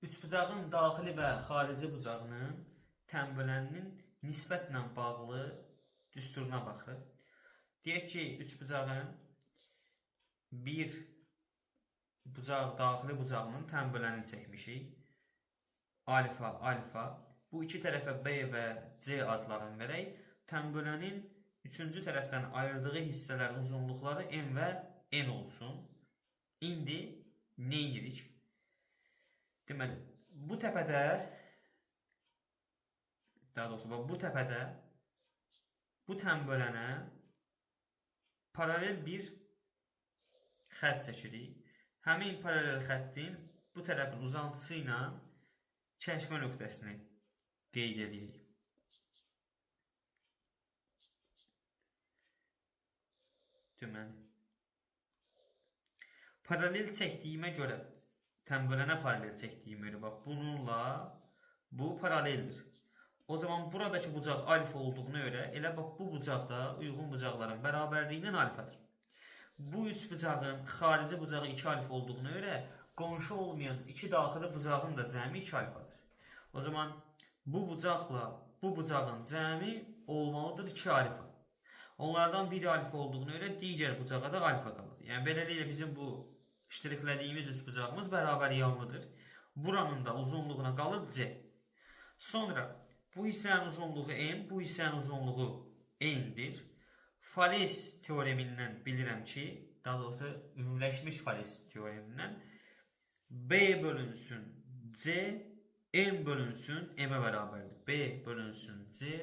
Üçbucağın daxili və xarici bucağının tənböləninin nisbətlə bağlı düsturuna baxırıq. Deyək ki, üçbucağın bir bucaq, daxili bucağının tənbölənini çəkmişik. Alfa, alfa. Bu iki tərəfə B və C adlarını verək. Tənbölənin üçüncü tərəfdən ayırdığı hissələrin uzunluqları M və N olsun. İndi nə edirik? Deməli, bu təpədə, daha doğrusu bu təpədə bu tənbölənə paralel bir xətt çəkirik. Həmin paralel xəttin bu tərəfin uzantısı ilə kəşmə nöqtəsini qeyd edirik. Deməli, paralel çəkdiyimə görə, tənbölənə paralel çəkdiyimə görə, bax, bununla bu paraleldir. O zaman buradakı bucaq alfa olduğuna görə, elə bax, bu bucaqda uyğun bucaqların bərabərliyindən alfadır. Bu üç bucağın xarici bucağı 2 alfa olduğuna görə, qonşu olmayan iki daxili bucağın da cəmi 2 alfadır. O zaman bu bucaqla bu bucağın cəmi olmalıdır 2 alfa. Onlardan biri alfa olduğuna görə digər bucağa da alfa qalır. Yəni, beləliklə bizim bu ştriklədiyimiz üç bucağımız bərabər yanlıdır. Buranın da uzunluğuna qalır C. Sonra bu hissənin uzunluğu M, bu hissənin uzunluğu N'dir. Fales teoremindən bilirəm ki, daha doğrusu ümumiləşmiş Fales teoremindən B bölünsün C, M bölünsün M-ə bərabərdir. B bölünsün C,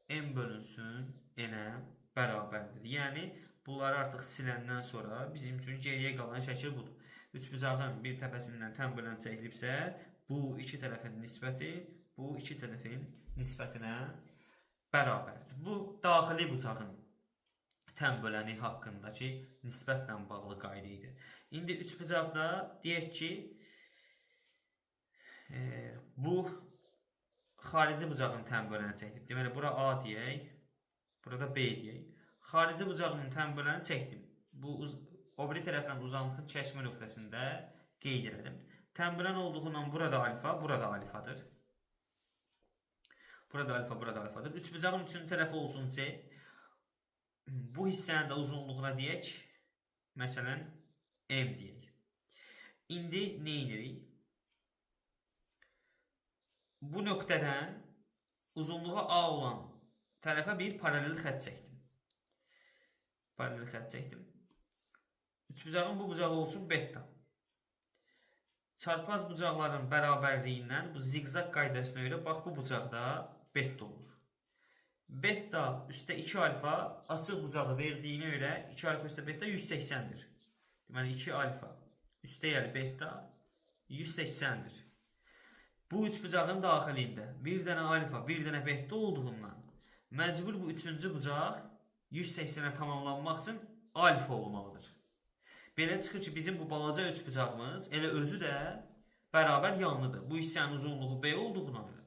M bölünsün N-ə bərabərdir. Yəni, bunları artıq siləndən sonra bizim üçün geriyə qalan şəkil budur. Üçbucağın bir təpəsindən tənbölən çəkilibsə, bu iki tərəfin nisbəti bu iki tərəfin nisbətinə bərabərdir. Bu, daxili bucağın tənböləni haqqındakı nisbətlə bağlı qayda idi. İndi üçbucaqda deyək ki, bu xarici bucağın tənböləni çəkdim. Deməli, bura A deyək, burada B deyək. Xarici bucağının tənböləni çəkdim. Bu, o biri tərəfdən uzantı kəşmə nöqtəsində qeyd edelim. Tənbölən olduğundan burada alfa, burada alfadır. Burada alfa, burada alfadır. Üçbucağın üçüncü tərəfi olsun C. Bu hissənin də uzunluğuna deyək, məsələn, M deyək. İndi nə edirik? Bu nöqtədən uzunluğu A olan tərəfə bir paralel xətt çəkdim. Paralel xətt çəkdim. Üçbucağın bu bucağı olsun beta. Çarpaz bucaqların bərabərliyindən bu zigzag qaydasına görə bax bu bucaqda beta olur. Beta üstə 2 alfa açıq bucağı verdiyinə görə 2 alfa üstə beta 180'dir. Deməli 2 alfa üstə yəni beta 180'dir. Bu üç bucağın daxilində bir dənə alfa, bir dənə beta olduğundan məcbur bu üçüncü bucaq 180'ə tamamlanmaq üçün alfa olmalıdır. Belə çıxır ki, bizim bu balaca üçbucağımız elə özü də bərabər yanlıdır. Bu hissənin uzunluğu B olduğuna görə,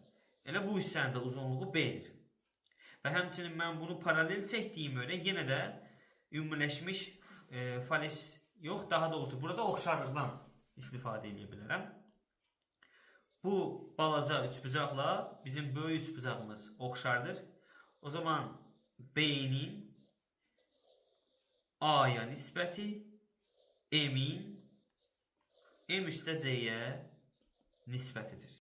elə bu hissənin də uzunluğu B-dir. Və həmçinin mən bunu paralel çəkdiyimə görə yenə də ümumiləşmiş Fales yox, daha doğrusu burada oxşarlıqdan istifadə edə bilərəm. Bu balaca üçbucaqla bizim böyük üçbucağımız oxşardır. O zaman B-nin A-ya nisbəti M-in M üstə C-yə nisbətidir.